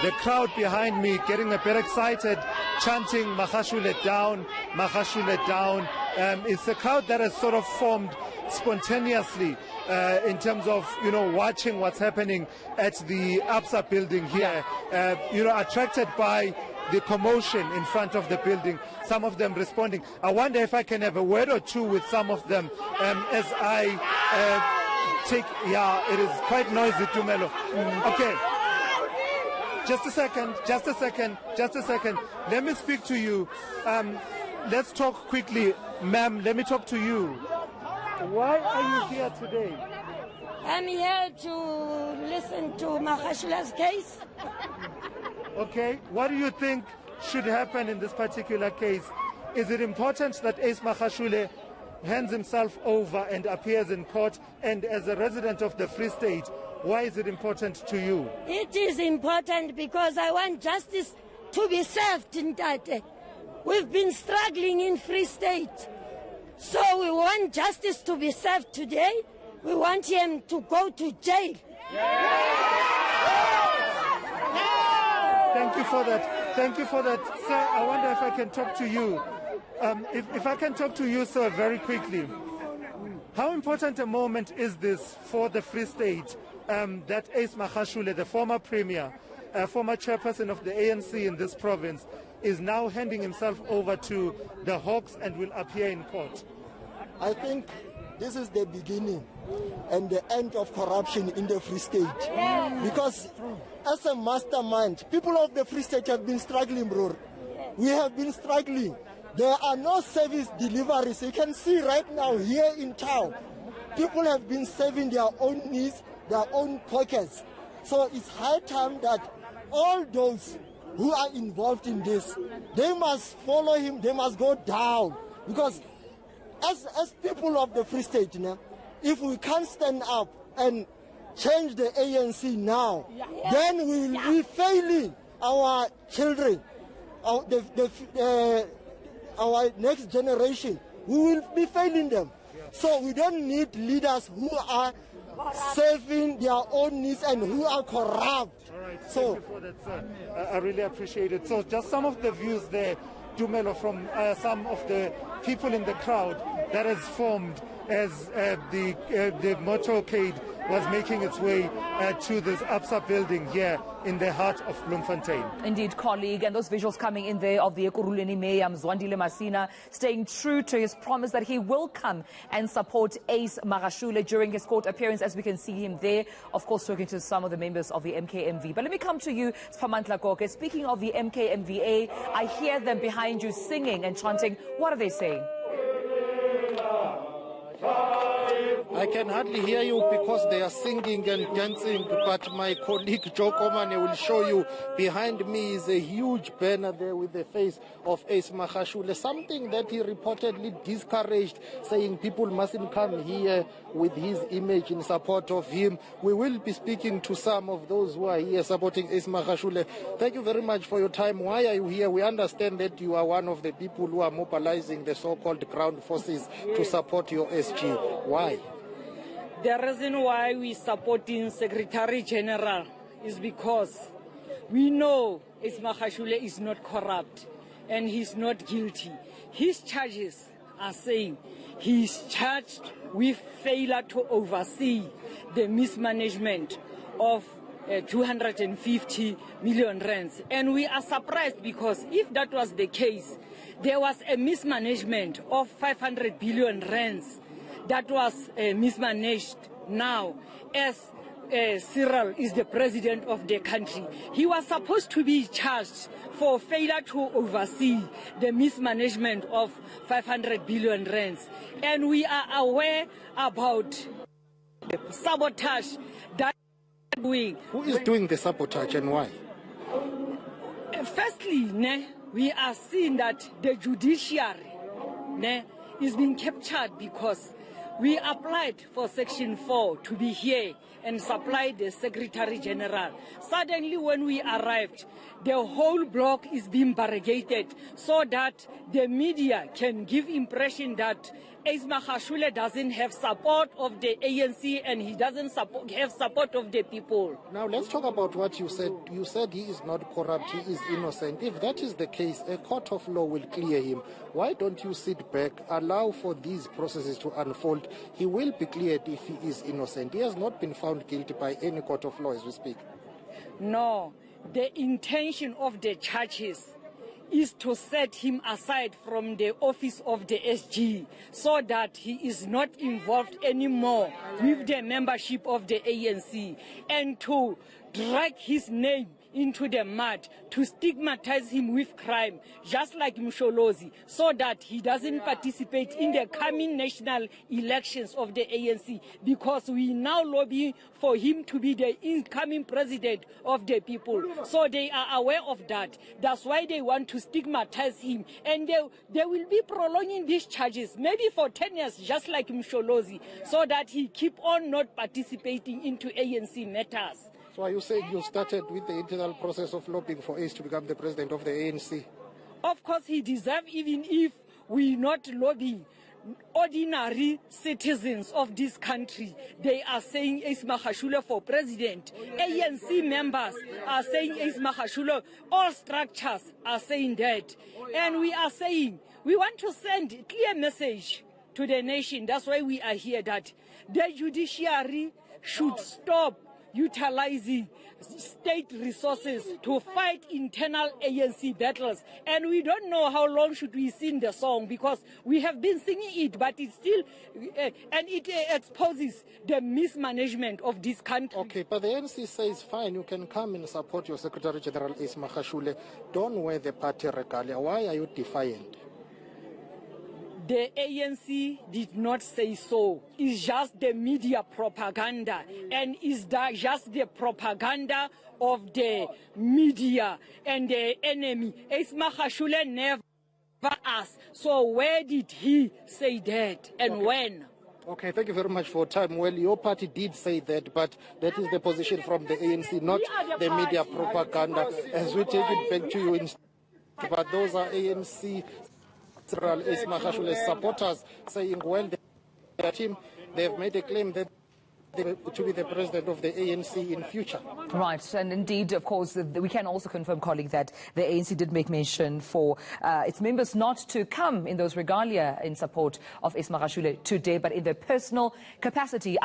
the crowd behind me getting a bit excited, chanting Magashule down, Magashule down. It's a crowd that has sort of formed spontaneously in terms of, watching what's happening at the ABSA building here, attracted by the commotion in front of the building, some of them responding. I wonder if I can have a word or two with some of them as I take, it is quite noisy, Tumelo. Okay. Just a second. Let me speak to you. Let's talk quickly. Ma'am, let me talk to you. Why are you here today? I'm here to listen to Magashule's case. Okay. What do you think should happen in this particular case? Is it important that Ace Magashule hands himself over and appears in court? And as a resident of the Free State, why is it important to you? It is important because I want justice to be served in Tate. We've been struggling in Free State. So we want justice to be served today. We want him to go to jail. Thank you for that. Sir, I wonder if I can talk to you. If I can talk to you, sir, very quickly. How important a moment is this for the Free State that Ace Magashule, the former premier, former chairperson of the ANC in this province, is now handing himself over to the Hawks and will appear in court? I think this is the beginning and the end of corruption in the Free State. Because as a mastermind, people of the Free State have been struggling, bro. We have been struggling. There are no service deliveries. You can see right now here in town, people have been saving their own needs, their own pockets. So it's high time that all those who are involved in this, they must follow him, they must go down. Because as people of the Free State, if we can't stand up and change the ANC now, then we will be failing our children, our next generation. We will be failing them. So we don't need leaders who are serving their own needs and who are corrupt. All right, thank you for that, sir. I really appreciate it. So just some of the views there, Dumelo, from some of the people in the crowd that has formed as the motorcade was making its way to this ABSA building here in the heart of Bloemfontein. Indeed, colleague, and those visuals coming in there of the Ekurhuleni Mayor Mzwandile Masina staying true to his promise that he will come and support Ace Magashule during his court appearance, as we can see him there, of course, talking to some of the members of the MKMV. But let me come to you, Spamantla Koke. Speaking of the MKMVA, I hear them behind you singing and chanting. What are they saying? I can hardly hear you because they are singing and dancing, but my colleague Joe Komane will show you. Behind me is a huge banner there with the face of Ace Magashule, something that he reportedly discouraged, saying people mustn't come here with his image in support of him. We will be speaking to some of those who are here supporting Ace Magashule. Thank you very much for your time. Why are you here? We understand that you are one of the people who are mobilizing the so-called ground forces to support your SG. Why? The reason why we supporting Secretary General is because we know Ace Magashule is not corrupt and he's not guilty. His charges are saying he's charged with failure to oversee the mismanagement of 250 million rands. And we are surprised because if that was the case, there was a mismanagement of 500 billion rands that was mismanaged now as Cyril is the president of the country. He was supposed to be charged for failure to oversee the mismanagement of 500 billion rands. And we are aware about the sabotage that is doing. Who is doing the sabotage and why? Firstly, we are seeing that the judiciary is being captured because we applied for Section 4 to be here and supply the Secretary General. Suddenly when we arrived, the whole block is being barricaded so that the media can give impression that Ace Magashule doesn't have support of the ANC and he doesn't have support of the people. Now let's talk about what you said. You said he is not corrupt, he is innocent. If that is the case, a court of law will clear him. Why don't you sit back, allow for these processes to unfold? He will be cleared if he is innocent. He has not been found guilty by any court of law as we speak. No, the intention of the churches is to set him aside from the office of the SG so that he is not involved anymore with the membership of the ANC, and to drag his name into the mud, to stigmatize him with crime, just like Msholozi, so that he doesn't participate in the coming national elections of the ANC, because we now lobby for him to be the incoming president of the people. So they are aware of that. That's why they want to stigmatize him, and they will be prolonging these charges, maybe for 10 years, just like Msholozi, so that he keep on not participating into ANC matters. So are you saying you started with the internal process of lobbying for Ace to become the president of the ANC? Of course he deserves, even if we not lobby. Ordinary citizens of this country, they are saying Ace Magashule for president. ANC members are saying Ace Magashule. All structures are saying that. And we are saying, we want to send a clear message to the nation. That's why we are here, that the judiciary should stop utilizing state resources to fight internal ANC battles. And we don't know how long should we sing the song, because we have been singing it, but it's still, and it exposes the mismanagement of this country. Okay, but the ANC says, fine, you can come and support your Secretary General Ace Magashule. Don't wear the party regalia. Why are you defiant? The ANC did not say so. It's just the media propaganda, and it's just the propaganda of the media and the enemy. Ace Magashule never asked. So where did he say that, and when? Okay, thank you very much for your time. Well, your party did say that, but that is the position from the ANC, not the media propaganda. As we take it back to you, but those are ANC Ace Magashule supporters saying, well, their team, they've made a claim that to be the president of the ANC in future. Right, and indeed, of course, we can also confirm, colleague, that the ANC did make mention for its members not to come in those regalia in support of Ace Magashule today, but in their personal capacity.